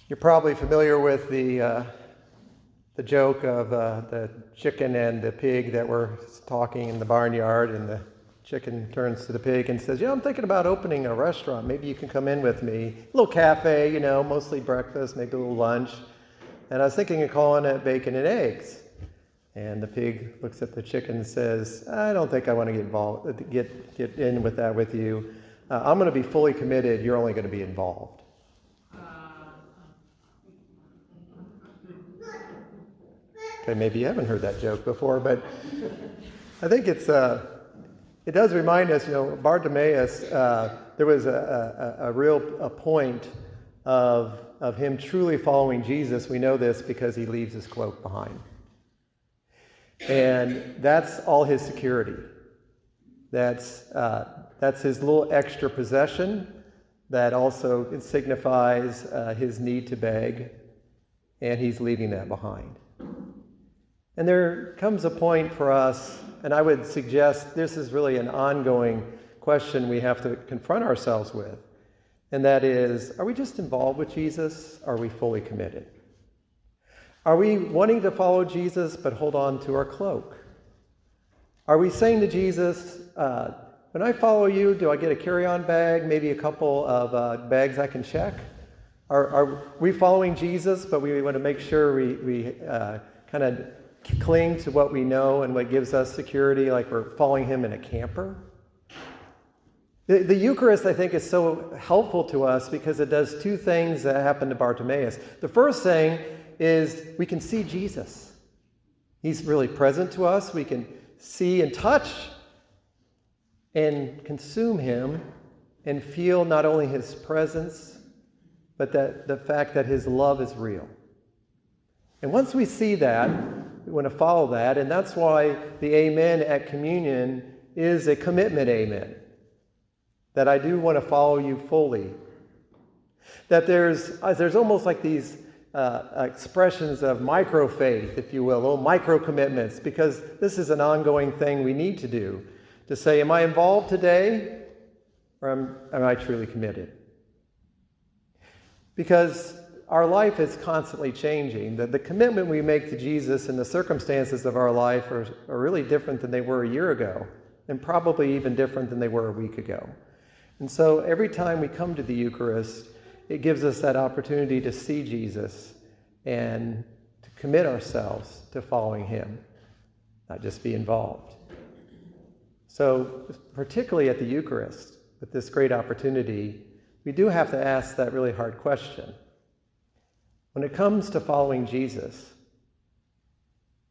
You're probably familiar with the joke of the chicken and the pig that were talking in the barnyard, and the chicken turns to the pig and says, I'm thinking about opening a restaurant. Maybe you can come in with me. A little cafe, mostly breakfast, maybe a little lunch. And I was thinking of calling it Bacon and Eggs. And the pig looks at the chicken and says, I don't think I want to get in with that with you. I'm going to be fully committed. You're only going to be involved. Okay, maybe you haven't heard that joke before, but I think it does remind us, Bartimaeus, there was a real point of him truly following Jesus. We know this because he leaves his cloak behind. And that's all his security. That's his little extra possession that also signifies his need to beg, and he's leaving that behind. And there comes a point for us, and I would suggest this is really an ongoing question we have to confront ourselves with, and that is, are we just involved with Jesus? Or are we fully committed? Are we wanting to follow Jesus but hold on to our cloak? Are we saying to Jesus, when I follow you, do I get a carry-on bag, maybe a couple of bags I can check? Are we following Jesus, but we want to make sure we kind of cling to what we know and what gives us security, like we're following him in a camper? The Eucharist, I think, is so helpful to us because it does two things that happened to Bartimaeus. The first thing is we can see Jesus. He's really present to us. We can see and touch and consume him and feel not only his presence, but that the fact that his love is real. And once we see that, we want to follow that, and that's why the amen at communion is a commitment amen. That I do want to follow you fully. That there's almost like these expressions of micro-faith, if you will, little micro-commitments, because this is an ongoing thing we need to do. To say, am I involved today, or am I truly committed? Because our life is constantly changing. The commitment we make to Jesus and the circumstances of our life are really different than they were a year ago, and probably even different than they were a week ago. And so every time we come to the Eucharist, it gives us that opportunity to see Jesus and to commit ourselves to following him, not just be involved. So particularly at the Eucharist, with this great opportunity, we do have to ask that really hard question. When it comes to following Jesus,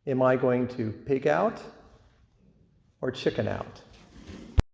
am I going to pig out or chicken out?